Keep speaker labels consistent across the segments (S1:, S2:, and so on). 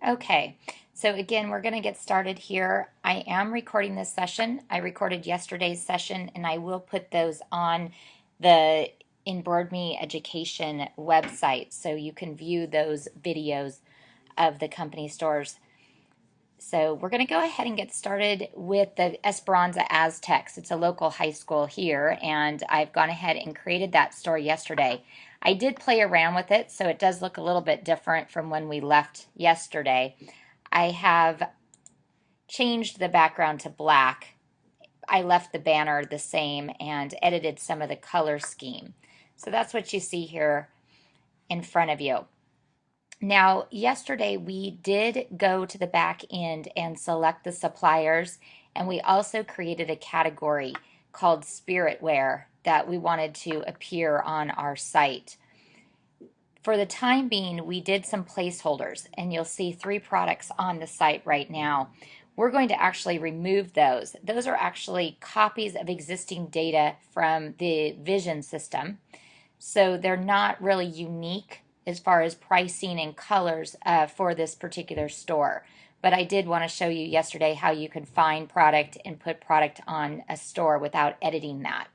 S1: Okay, so again, we're going to get started here. I am recording this session. I recorded yesterday's session and I will put those on the Embroid Me Education website so you can view those videos of the company stores. So we're going to go ahead and get started with the Esperanza Aztecs. It's a local high school here, and I've gone ahead and created that store yesterday. I did play around with it, so it does look a little bit different from when we left yesterday. I have changed the background to black. I left the banner the same and edited some of the color scheme. So that's what you see here in front of you. Now, yesterday we did go to the back end and select the suppliers, and we also created a category called Spiritwear that we wanted to appear on our site. For the time being, we did some placeholders, and you'll see 3 products on the site right now. We're going to actually remove those. Those are actually copies of existing data from the vision system, so they're not really unique as far as pricing and colors for this particular store. But I did want to show you yesterday how you can find product and put product on a store without editing that.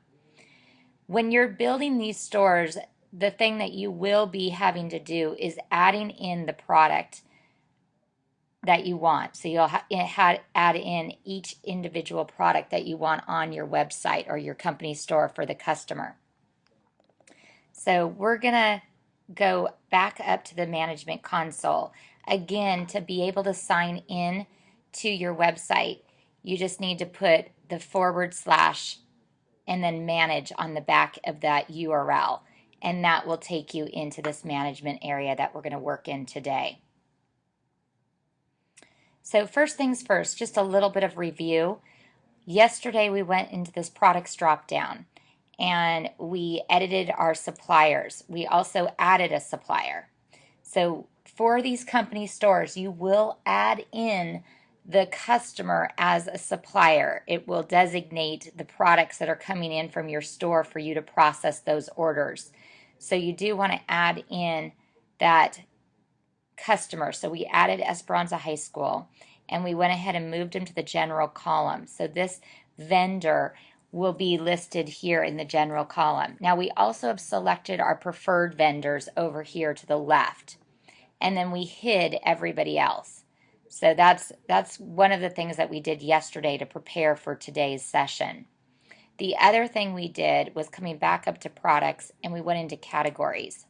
S1: When you're building these stores, the thing that you will be having to do is adding in the product that you want. So you'll add in each individual product that you want on your website or your company store for the customer. So we're going to go back up to the management console. Again, to be able to sign in to your website, you just need to put the / and then manage on the back of that URL. And that will take you into this management area that we're going to work in today. So first things first, just a little bit of review. Yesterday we went into this products drop down and we edited our suppliers. We also added a supplier. So for these company stores, you will add in the customer as a supplier. It will designate the products that are coming in from your store for you to process those orders. So you do want to add in that customer. So we added Esperanza High School and we went ahead and moved them to the general column. So this vendor will be listed here in the general column. Now we also have selected our preferred vendors over here to the left, and then we hid everybody else. So that's one of the things that we did yesterday to prepare for today's session. The other thing we did was coming back up to products and we went into categories.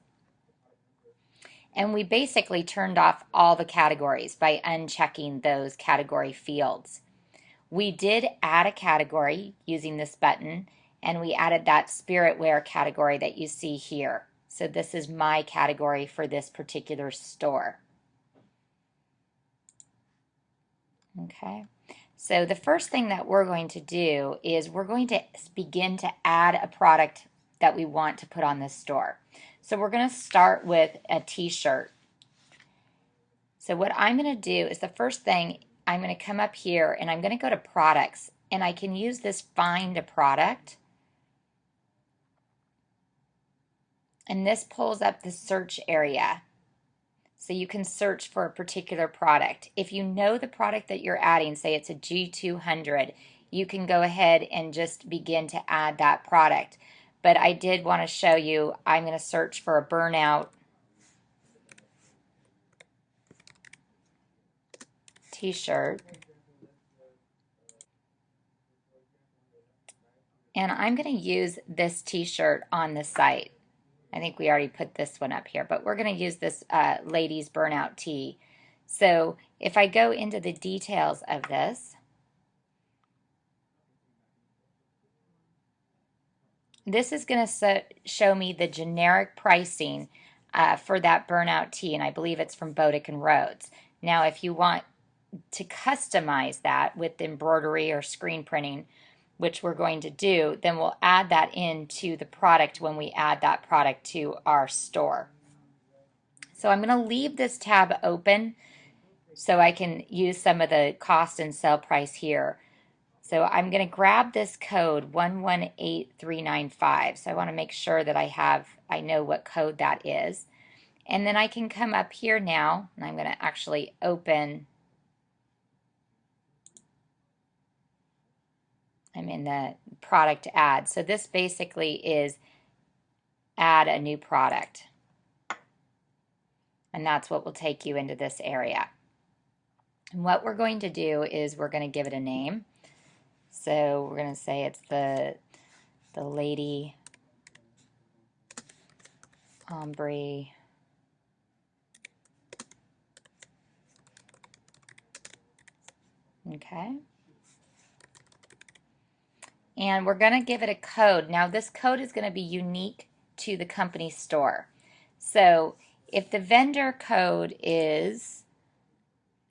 S1: And we basically turned off all the categories by unchecking those category fields. We did add a category using this button, and we added that Spiritwear category that you see here. So this is my category for this particular store. Okay, so the first thing that we're going to do is we're going to begin to add a product that we want to put on this store. So we're going to start with a t-shirt. So what I'm going to do is the first thing, I'm going to come up here and I'm going to go to products, and I can use this find a product, and this pulls up the search area so you can search for a particular product. If you know the product that you're adding, say it's a G200, you can go ahead and just begin to add that product. But I did want to show you, I'm going to search for a burnout t-shirt. And I'm going to use this t-shirt on the site. I think we already put this one up here, but we're going to use this ladies burnout tee. So if I go into the details of this, this is going to show me the generic pricing for that burnout tee, and I believe it's from Bodick and Rhodes. Now, if you want to customize that with embroidery or screen printing, which we're going to do, then we'll add that into the product when we add that product to our store. So I'm going to leave this tab open so I can use some of the cost and sell price here. So I'm going to grab this code 118395. So I want to make sure that I know what code that is. And then I can come up here now, and I'm going to actually open. I'm in the product add. So this basically is add a new product. And that's what will take you into this area. And what we're going to do is we're going to give it a name. So we're going to say it's the Lady Ombre okay. And we're going to give it a code. Now this code is going to be unique to the company store. So if the vendor code is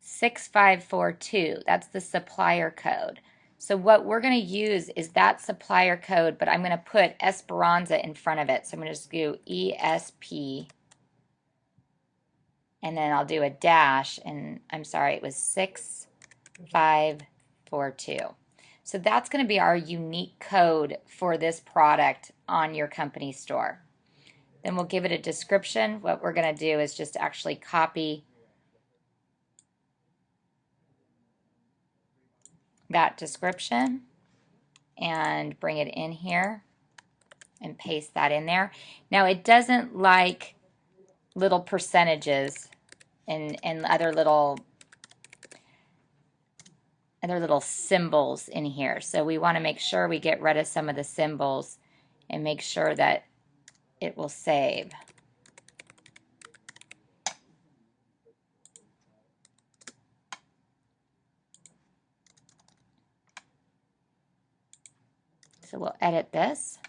S1: 6542, that's the supplier code. So what we're going to use is that supplier code, but I'm going to put Esperanza in front of it. So I'm going to just do ESP, and then I'll do a dash, and I'm sorry, it was 6542. So that's going to be our unique code for this product on your company store. Then we'll give it a description. What we're going to do is just actually copy that description and bring it in here and paste that in there. Now it doesn't like little percentages and other little symbols in here. So we want to make sure we get rid of some of the symbols and make sure that it will save. So we'll edit this.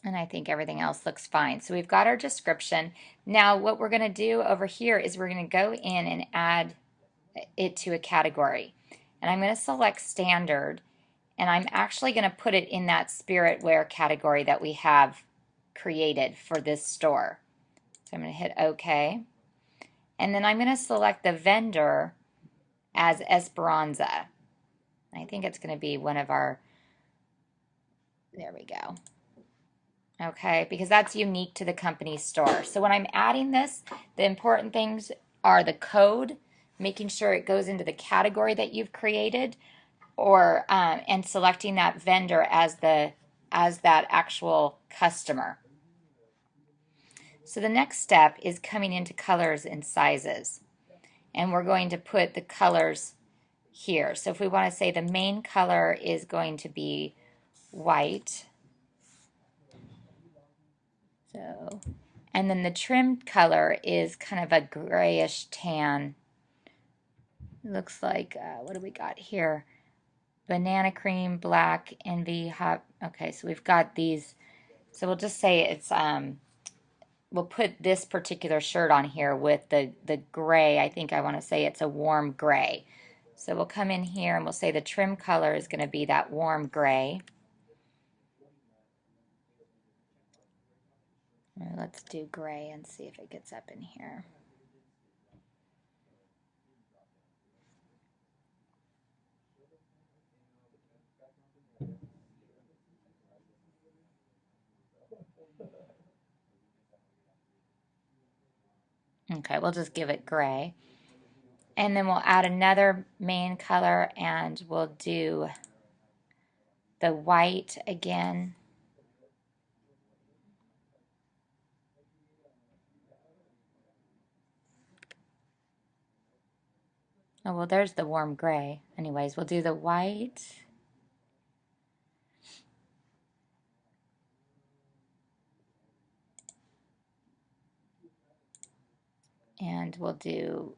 S1: And I think everything else looks fine. So we've got our description. Now what we're going to do over here is we're going to go in and add it to a category. And I'm going to select standard, and I'm actually going to put it in that spirit wear category that we have created for this store. So I'm going to hit OK. And then I'm going to select the vendor as Esperanza. I think it's going to be one of our, there we go. Okay, because that's unique to the company store. So when I'm adding this, the important things are the code, making sure it goes into the category that you've created, or and selecting that vendor as that actual customer. So the next step is coming into colors and sizes, and we're going to put the colors here. So if we want to say the main color is going to be white, so, and then the trim color is kind of a grayish tan. It looks like, what do we got here? Banana cream, black, envy, hot. Okay, so we've got these. So we'll just say it's, we'll put this particular shirt on here with the gray. I think I want to say it's a warm gray. So we'll come in here and we'll say the trim color is going to be that warm gray. Let's do gray and see if it gets up in here. Okay, we'll just give it gray. And then we'll add another main color and we'll do the white again. Oh, well, there's the warm gray. Anyways, we'll do the white. And we'll do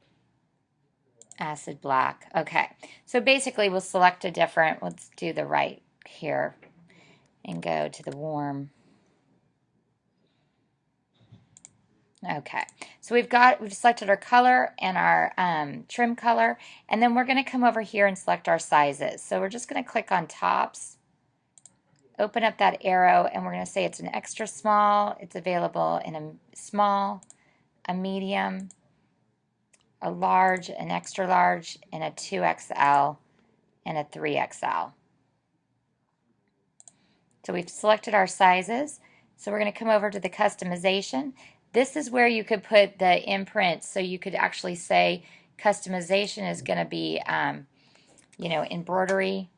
S1: acid black. Okay, so basically we'll select a different, let's do the right here and go to the warm. Okay, so we've selected our color and our trim color, and then we're going to come over here and select our sizes. So we're just going to click on tops, open up that arrow, and we're going to say it's an extra small. It's available in a small, a medium, a large, an extra large, and a 2XL, and a 3XL. So we've selected our sizes. So we're going to come over to the customization. This is where you could put the imprint, so you could actually say customization is going to be, embroidery,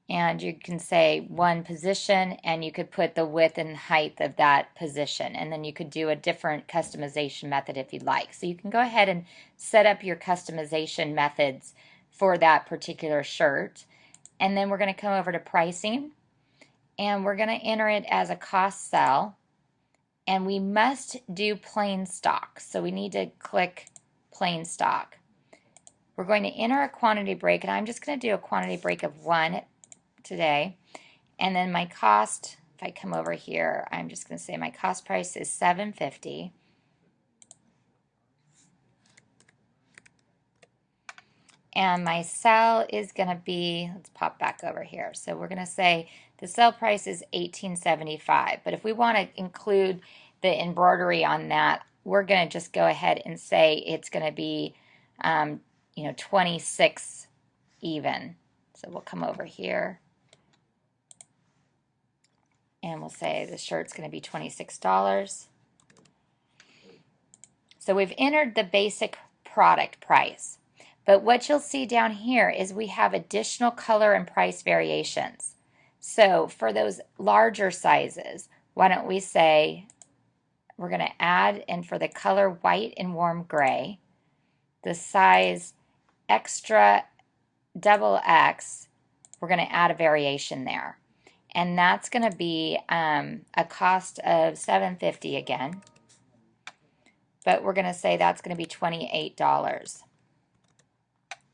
S1: and you can say one position, and you could put the width and height of that position, and then you could do a different customization method if you'd like. So you can go ahead and set up your customization methods for that particular shirt. And then we're going to come over to pricing, and we're going to enter it as a cost cell, and we must do plain stock. So we need to click plain stock. We're going to enter a quantity break, and I'm just going to do a quantity break of 1 today. And then my cost, if I come over here, I'm just going to say my cost price is $7.50. And my sell is going to be, let's pop back over here. So we're going to say the sell price is $18.75. But if we want to include the embroidery on that, we're going to just go ahead and say it's going to be, 26 even. So we'll come over here and we'll say the shirt's going to be $26. So we've entered the basic product price. But what you'll see down here is we have additional color and price variations. So for those larger sizes, why don't we say we're going to add, and for the color white and warm gray, the size extra double X, we're going to add a variation there. And that's going to be a cost of $7.50 again. But we're going to say that's going to be $28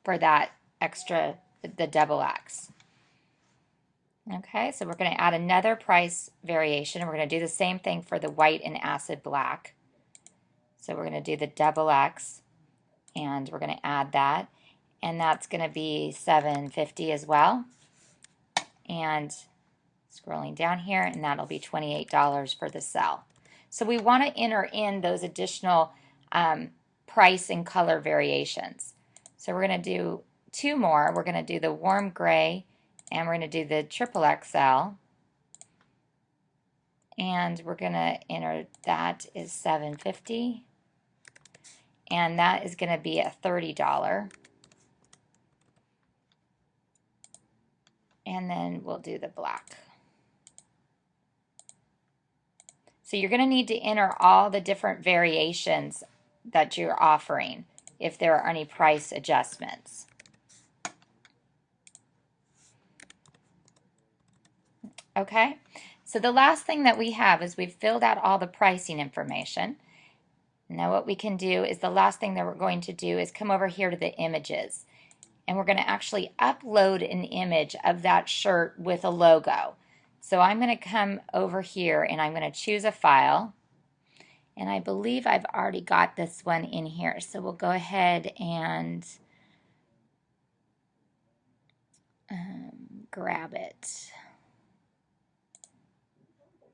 S1: for that extra, the double X. Okay, so we're going to add another price variation. We're going to do the same thing for the white and acid black. So we're going to do the double X, and we're going to add that. And that's going to be $7.50 as well. And scrolling down here, and that'll be $28 for the sell. So we want to enter in those additional price and color variations. So we're going to do 2 more. We're going to do the warm gray, and we're going to do the triple XL. And we're going to enter that is $7.50. And that is going to be a $30. And then we'll do the black. So you're going to need to enter all the different variations that you're offering if there are any price adjustments. Okay, so the last thing that we have is we've filled out all the pricing information. Now what we can do is the last thing that we're going to do is come over here to the images. And we're going to actually upload an image of that shirt with a logo. So I'm going to come over here and I'm going to choose a file. And I believe I've already got this one in here. So we'll go ahead and grab it.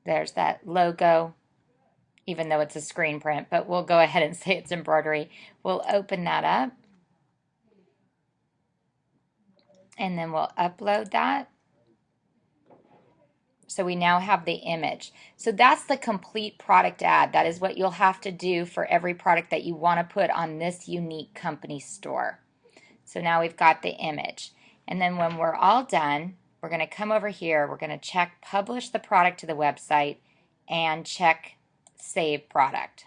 S1: There's that logo, even though it's a screen print, but we'll go ahead and say it's embroidery. We'll open that up. And then we'll upload that. So we now have the image. So that's the complete product ad. That is what you'll have to do for every product that you want to put on this unique company store. So now we've got the image. And then when we're all done, we're going to come over here. We're going to check publish the product to the website and check save product.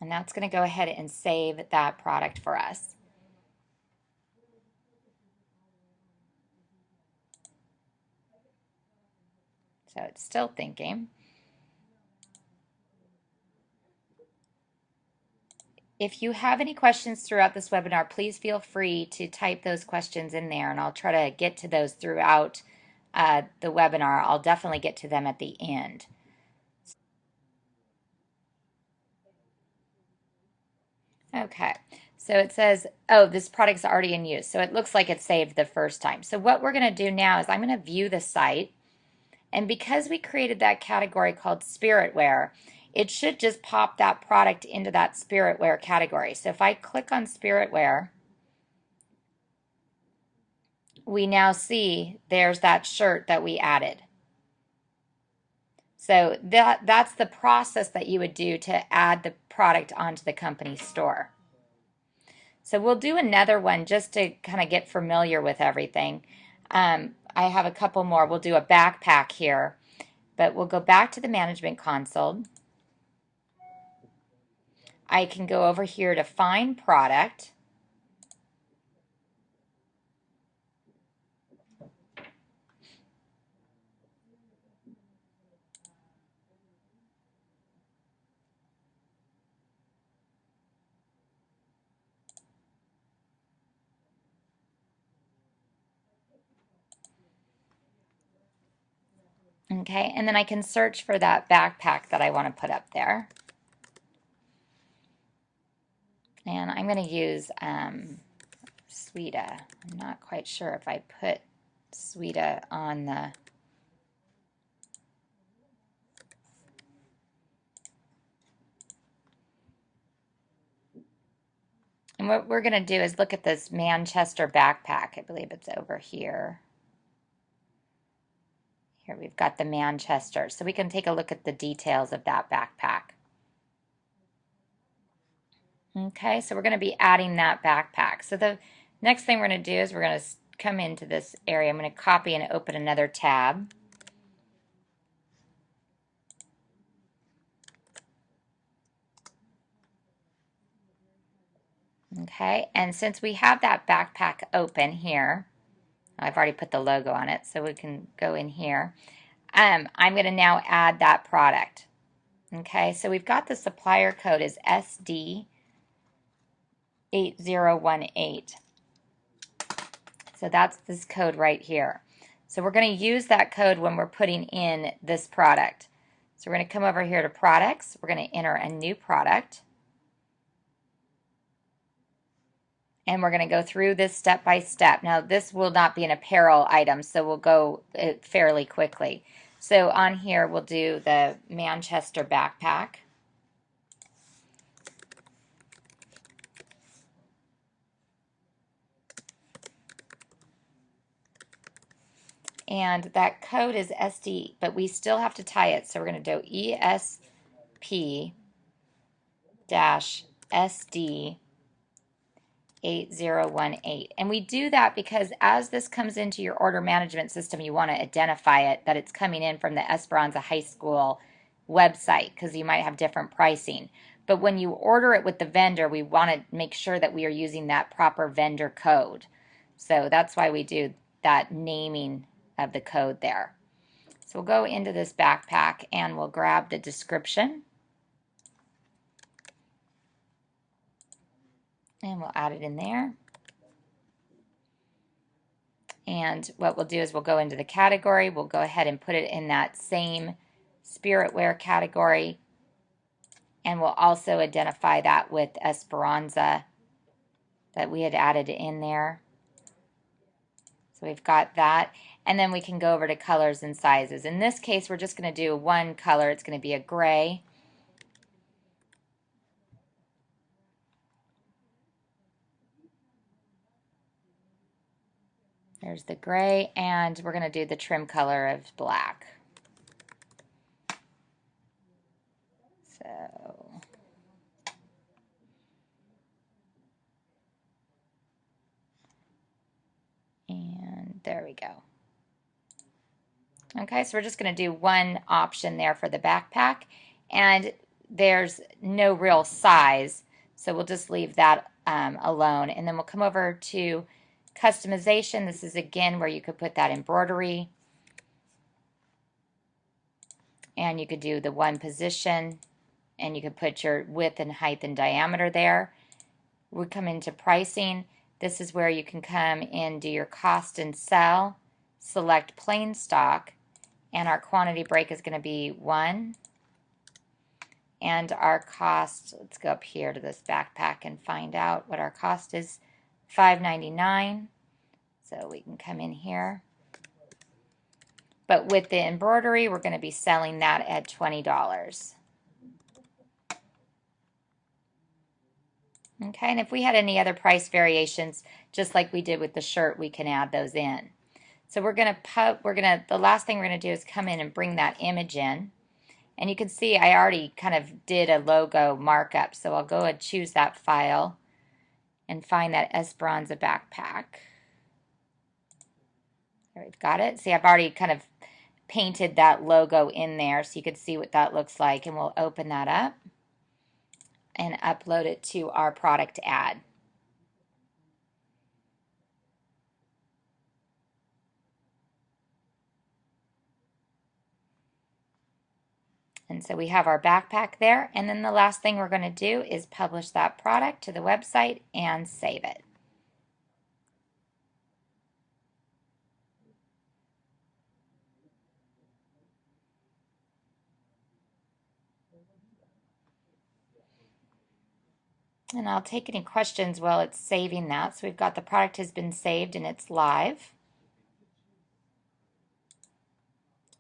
S1: And that's going to go ahead and save that product for us. So it's still thinking. If you have any questions throughout this webinar, please feel free to type those questions in there, and I'll try to get to those throughout the webinar. I'll definitely get to them at the end. Okay, so it says, oh, this product's already in use. So it looks like it's saved the first time. So what we're going to do now is I'm going to view the site. And because we created that category called spirit wear, it should just pop that product into that spirit wear category. So if I click on spirit wear, we now see there's that shirt that we added. So that's the process that you would do to add the product onto the company store. So we'll do another one just to kind of get familiar with everything. I have a couple more. We'll do a backpack here, but we'll go back to the management console. I can go over here to find product. Okay, and then I can search for that backpack that I want to put up there. And I'm going to use Sweda. I'm not quite sure if I put Sweda on the... And what we're going to do is look at this Manchester backpack. I believe it's over here. Here we've got the Manchester. So we can take a look at the details of that backpack. Okay, so we're going to be adding that backpack. So the next thing we're going to do is we're going to come into this area. I'm going to copy and open another tab. Okay, and since we have that backpack open here, I've already put the logo on it, so we can go in here. I'm going to now add that product. Okay, so we've got the supplier code is SD8018. So that's this code right here. So we're going to use that code when we're putting in this product. So we're going to come over here to products. We're going to enter a new product. And we're going to go through this step by step. Now, this will not be an apparel item, so we'll go fairly quickly. So on here, we'll do the Manchester backpack. And that code is SD, but we still have to tie it. So we're going to do ESP-SD 8018. And we do that because as this comes into your order management system, you want to identify it, that it's coming in from the Esperanza High School website, because you might have different pricing. But when you order it with the vendor, we want to make sure that we are using that proper vendor code. So that's why we do that naming of the code there. So we'll go into this backpack and we'll grab the description. And we'll add it in there. And what we'll do is we'll go into the category. We'll go ahead and put it in that same spirit wear category. And we'll also identify that with Esperanza that we had added in there. So we've got that. And then we can go over to colors and sizes. In this case, we're just going to do one color. It's going to be a gray. There's the gray, and we're going to do the trim color of black. So, and there we go. Okay, so we're just going to do one option there for the backpack, and there's no real size, so we'll just leave that alone. And then we'll come over to customization. This is again where you could put that embroidery, and you could do the one position, and you could put your width and height and diameter there. We come into pricing. This is where you can come in, do your cost and sell, select plain stock, and our quantity break is going to be 1. And our cost, let's go up here to this backpack and find out what our cost is. $5.99. So we can come in here. But with the embroidery, we're going to be selling that at $20. Okay, and if we had any other price variations, just like we did with the shirt, we can add those in. So the last thing we're gonna do is come in and bring that image in. And you can see I already kind of did a logo markup. So I'll go and choose that file and find that Esperanza backpack. There, we've got it. See, I've already kind of painted that logo in there so you can see what that looks like. And we'll open that up and upload it to our product ad. And so we have our backpack there. And then the last thing we're going to do is publish that product to the website and save it. And I'll take any questions while it's saving that. So we've got the product has been saved and it's live.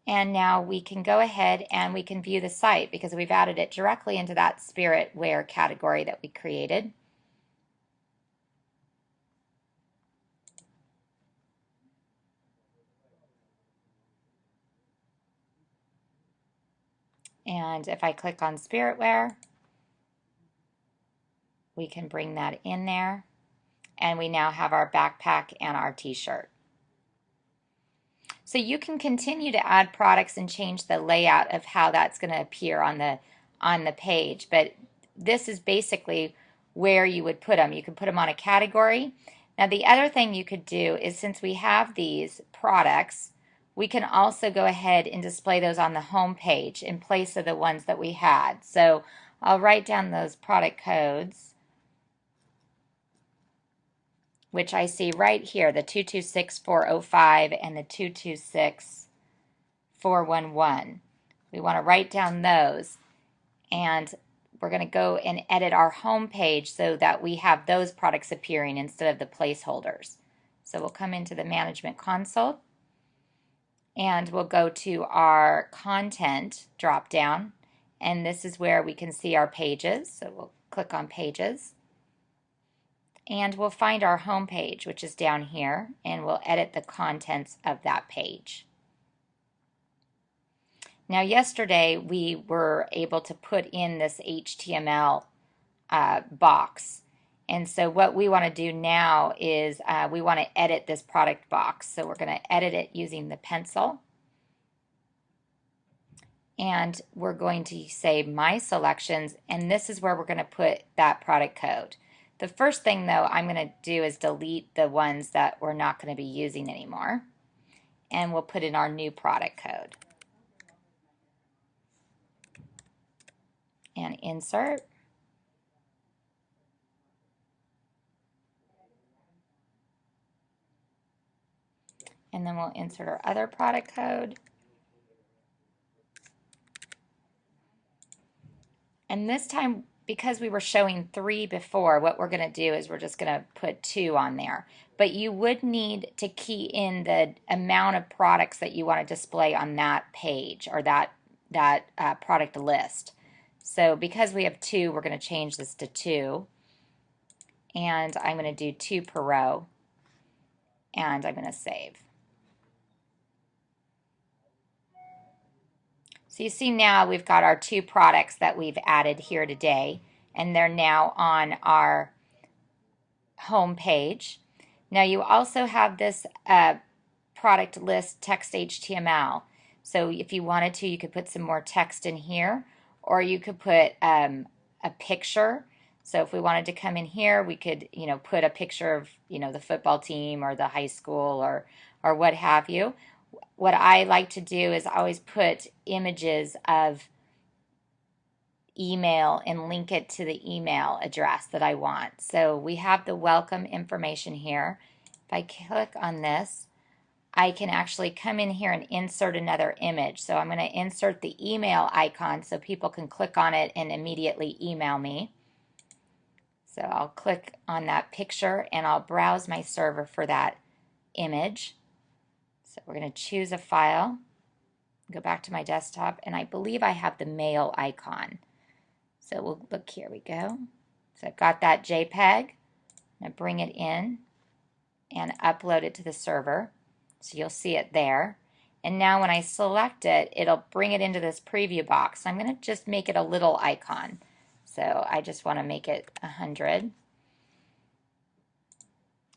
S1: And now we can go ahead and we can view the site because we've added it directly into that spirit wear category that we created. And if I click on spirit wear, we can bring that in there. And we now have our backpack and our t-shirt. So you can continue to add products and change the layout of how that's going to appear on the page, but this is basically where you would put them. You can put them on a category. Now the other thing you could do is, since we have these products, we can also go ahead and display those on the home page in place of the ones that we had. So I'll write down those product codes, which I see right here, the 226405 and the 226411. We want to write down those, and we're going to go and edit our home page so that we have those products appearing instead of the placeholders. So we'll come into the management console and we'll go to our content drop down, and this is where we can see our pages. So we'll click on pages. And we'll find our home page, which is down here, and we'll edit the contents of that page. Now yesterday we were able to put in this HTML box. And so what we want to do now is we want to edit this product box. So we're going to edit it using the pencil. And we're going to say My Selections, and this is where we're going to put that product code. The first thing, though, I'm going to do is delete the ones that we're not going to be using anymore. And we'll put in our new product code. And insert. And then we'll insert our other product code. And this time, because we were showing 3 before, what we're going to do is we're just going to put 2 on there. But you would need to key in the amount of products that you want to display on that page or that product list. So because we have 2, we're going to change this to 2. And I'm going to do 2 per row. And I'm going to save. So you see now we've got our 2 products that we've added here today, and they're now on our home page. Now you also have this product list text HTML. So if you wanted to, you could put some more text in here, or you could put a picture. So if we wanted to come in here, we could, put a picture of, the football team or the high school or what have you. What I like to do is always put images of email and link it to the email address that I want. So we have the welcome information here. If I click on this, I can actually come in here and insert another image. So I'm going to insert the email icon so people can click on it and immediately email me. So I'll click on that picture and I'll browse my server for that image. So we're going to choose a file, go back to my desktop, and I believe I have the mail icon. So we'll look, here we go. So I've got that JPEG. I'm going to bring it in and upload it to the server. So you'll see it there. And now when I select it, it'll bring it into this preview box. I'm going to just make it a little icon. So I just want to make it 100.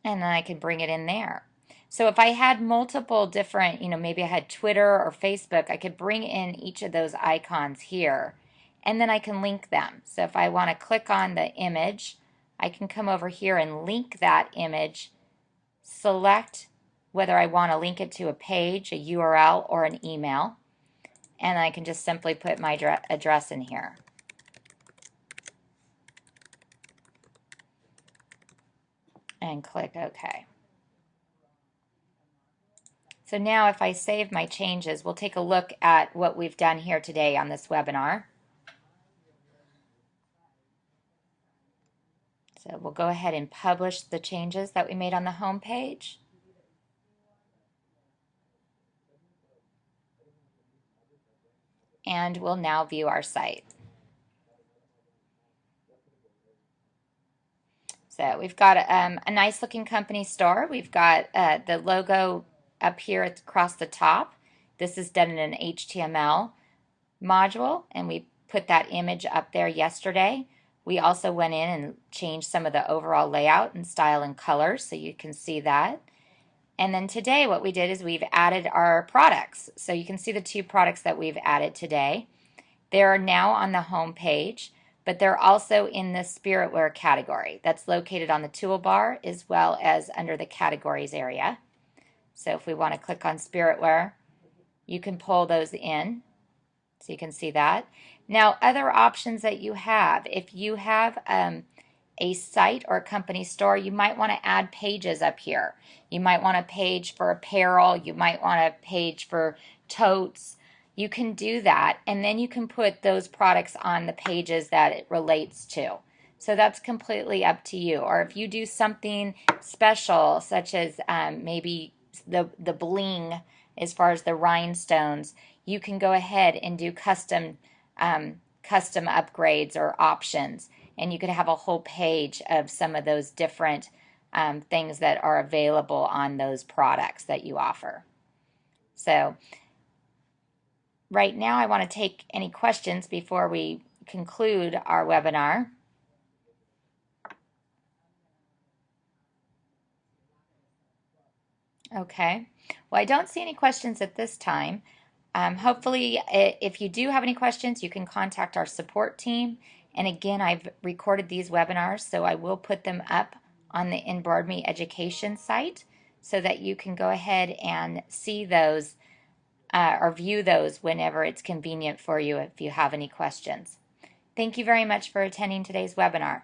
S1: And then I can bring it in there. So if I had multiple different, maybe I had Twitter or Facebook, I could bring in each of those icons here, and then I can link them. So if I want to click on the image, I can come over here and link that image, select whether I want to link it to a page, a URL, or an email, and I can just simply put my address in here. And click OK. So now if I save my changes, we'll take a look at what we've done here today on this webinar. So we'll go ahead and publish the changes that we made on the home page. And we'll now view our site. So we've got a nice looking company store. We've got the logo up here across the top. This is done in an HTML module, and we put that image up there yesterday. We also went in and changed some of the overall layout and style and colors, so you can see that. And then today what we did is we've added our products. So you can see the 2 products that we've added today. They're now on the home page, but they're also in the Spiritware category. That's located on the toolbar as well as under the categories area. So if we want to click on Spiritware, you can pull those in. So you can see that. Now, other options that you have, if you have a site or a company store, you might want to add pages up here. You might want a page for apparel. You might want a page for totes. You can do that, and then you can put those products on the pages that it relates to. So that's completely up to you. Or if you do something special, such as maybe the bling as far as the rhinestones, you can go ahead and do custom upgrades or options, and you could have a whole page of some of those different things that are available on those products that you offer. So right now I want to take any questions before we conclude our webinar. Okay, well, I don't see any questions at this time. Hopefully, if you do have any questions, you can contact our support team. And again, I've recorded these webinars, so I will put them up on the InBroadme Education site so that you can go ahead and see those or view those whenever it's convenient for you if you have any questions. Thank you very much for attending today's webinar.